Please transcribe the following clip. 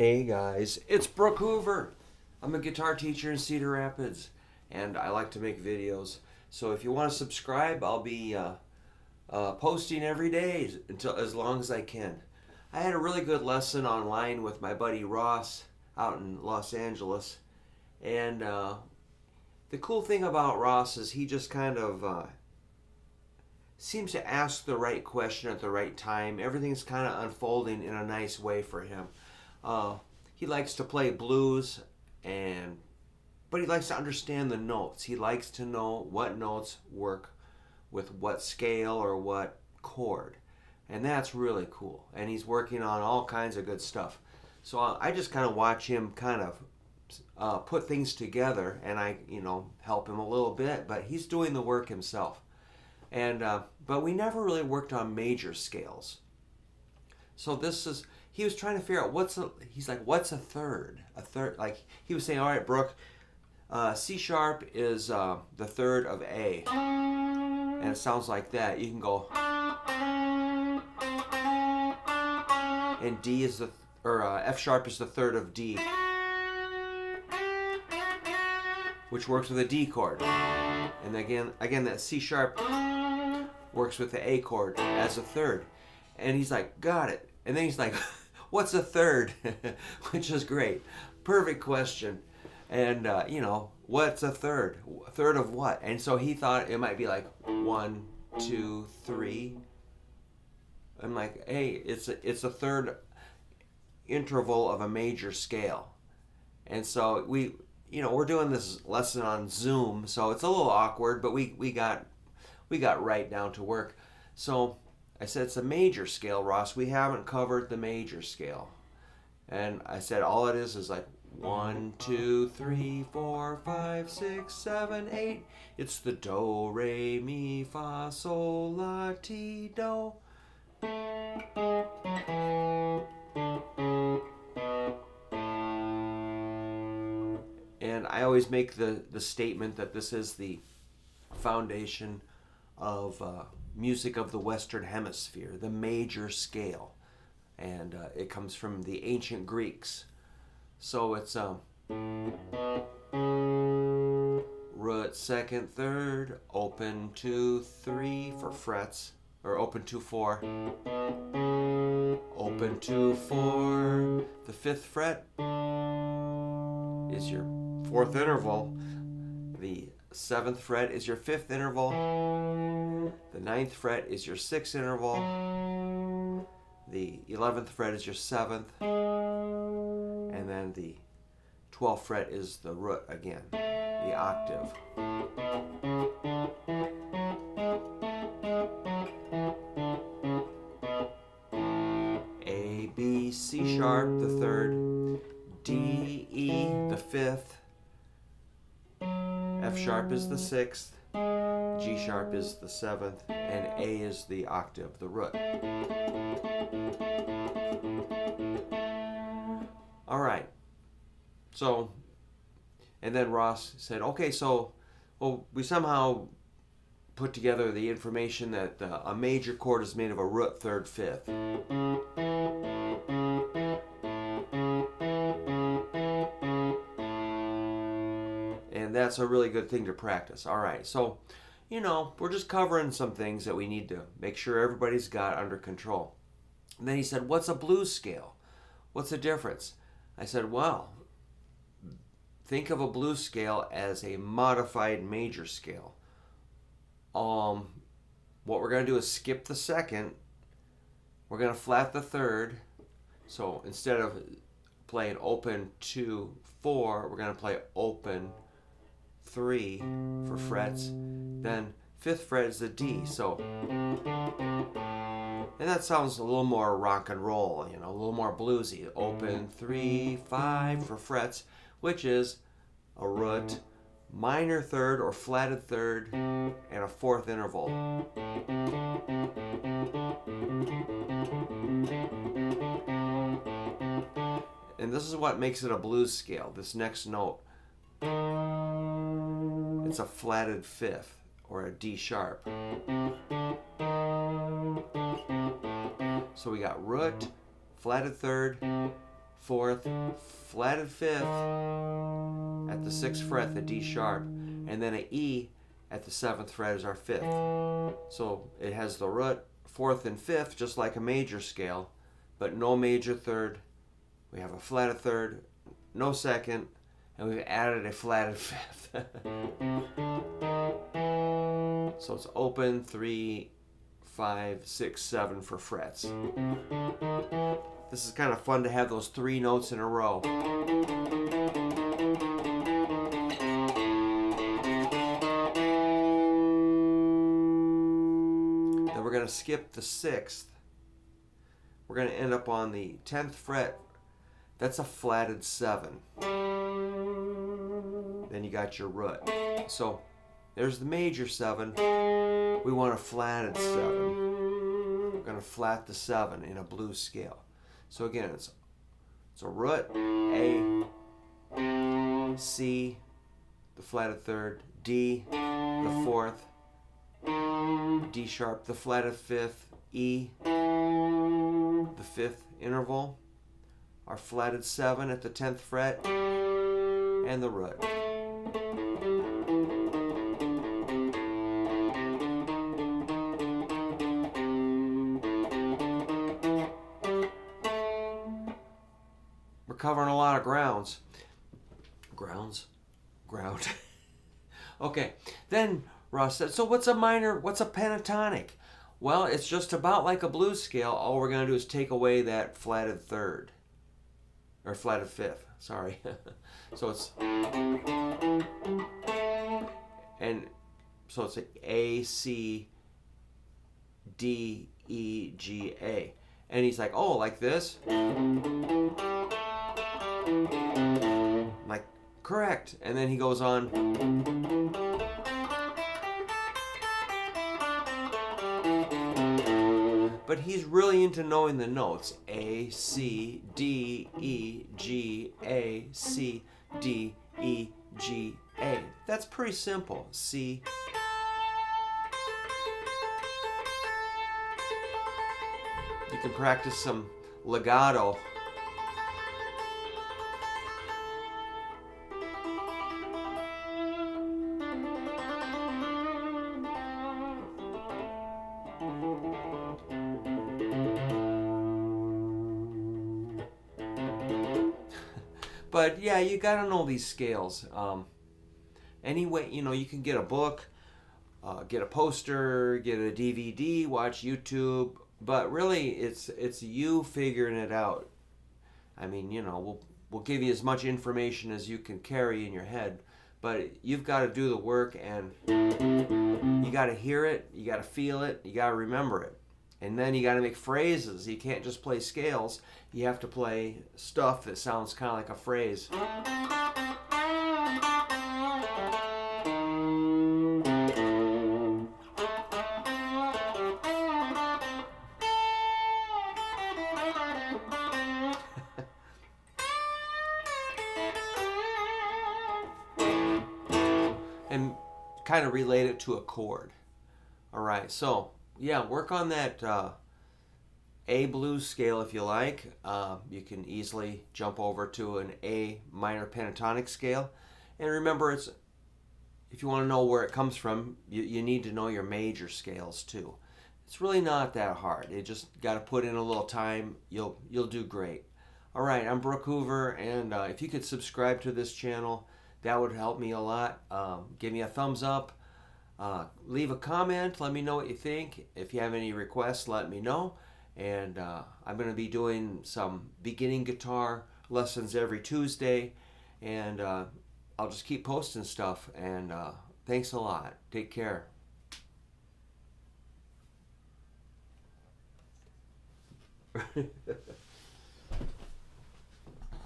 Hey guys, it's Brook Hoover. I'm a guitar teacher in Cedar Rapids and I like to make videos. So if you want to subscribe, I'll be posting every day until as long as I can. I had a really good lesson online with my buddy Ross out in Los Angeles, and the cool thing about Ross is he just kind of seems to ask the right question at the right time. Everything's kind of unfolding in a nice way for him. Uh, he likes to play blues, and but he likes to understand the notes. He likes to know what notes work with what scale or what chord, and that's really cool. And he's working on all kinds of good stuff. So I just kind of watch him kind of put things together, and I help him a little bit, but he's doing the work himself. And but we never really worked on major scales. So this is he was trying to figure out he's like, what's a third? A third, like he was saying, all right, Brooke, C sharp is the third of A, and it sounds like that. You can go, and D is F sharp is the third of D, which works with a D chord. And again, that C sharp works with the A chord as a third. And he's like, got it. And then he's like, what's a third? Which is great. Perfect question. And, what's a third? A third of what? And so he thought it might be like 1, 2, 3. I'm like, hey, it's a third interval of a major scale. And so we're doing this lesson on Zoom, so it's a little awkward, but we got right down to work. So I said, it's a major scale, Ross. We haven't covered the major scale. And I said, all it is like 1, 2, 3, 4, 5, 6, 7, 8. It's the do, re, mi, fa, sol, la, ti, do. And I always make the statement that this is the foundation of music of the Western Hemisphere, the major scale. And it comes from the ancient Greeks. So it's root, second, third, open 2, 3 for frets, or open 2, 4, open 2, 4. The 5th fret is your 4th interval. The 7th fret is your 5th interval. The 9th fret is your 6th interval. The 11th fret is your 7th. And then the 12th fret is the root again, the octave. A, B, C sharp, the 3rd. D, E, the 5th. F sharp is the 6th. G sharp is the 7th. And A is the octave, the root. All right. So, and then Ross said, okay, so, well, we somehow put together the information that a major chord is made of a root, 3rd, 5th. And that's a really good thing to practice. All right, so, we're just covering some things that we need to make sure everybody's got under control. And then he said, what's a blues scale? What's the difference? I said, well, think of a blues scale as a modified major scale. What we're going to do is skip the 2nd. We're going to flat the 3rd. So instead of playing open 2, 4, we're going to play open 3 for frets. Then 5th fret is the D. So, and that sounds a little more rock and roll, a little more bluesy. Open 3, 5 for frets, which is a root, minor 3rd or flatted 3rd, and a 4th interval. And this is what makes it a blues scale, this next note. It's a flatted 5th, or a D sharp. So we got root, flatted 3rd, 4th, flatted 5th at the 6th fret, the D sharp, and then an E at the 7th fret is our 5th. So it has the root, 4th and 5th, just like a major scale, but no major 3rd. We have a flatted 3rd, no 2nd, and we've added a flatted 5th. So it's open 3, 5, 6, 7 for frets. This is kind of fun to have those 3 notes in a row. Then we're going to skip the 6th. We're going to end up on the 10th fret. That's a flatted 7. Then you got your root. So there's the major 7. We want a flatted 7. We're going to flat the 7 in a blues scale. So again, it's a root, A, C, the flatted 3rd, D, the 4th, D sharp, the flatted 5th, E, the 5th interval, our flatted 7 at the 10th fret, and the root. We're covering a lot of ground. Okay, then Ross said, so what's a pentatonic? Well, it's just about like a blues scale. All we're going to do is take away that flatted 3rd. Or flatted 5th, sorry. So it's... And so it's A, C, D, E, G, A. And he's like, oh, like this? Like, correct. And then he goes on. But he's really into knowing the notes. A, C, D, E, G, A, C, D, E, G, A. That's pretty simple. C. You can practice some legato. But yeah, you gotta know these scales. Anyway, you can get a book, get a poster, get a DVD, watch YouTube. But really, it's you figuring it out. I mean, we'll give you as much information as you can carry in your head, but you've got to do the work, and you got to hear it, you got to feel it, you got to remember it. And then you got to make phrases. You can't just play scales. You have to play stuff that sounds kind of like a phrase. And kind of relate it to a chord. All right, so yeah, work on that A blues scale if you like. You can easily jump over to an A minor pentatonic scale. And remember, if you want to know where it comes from, you need to know your major scales too. It's really not that hard. You just got to put in a little time. You'll do great. All right, I'm Brook Hoover, and if you could subscribe to this channel, that would help me a lot. Give me a thumbs up. Leave a comment. Let me know what you think. If you have any requests, let me know. And I'm going to be doing some beginning guitar lessons every Tuesday. And I'll just keep posting stuff. And thanks a lot. Take care.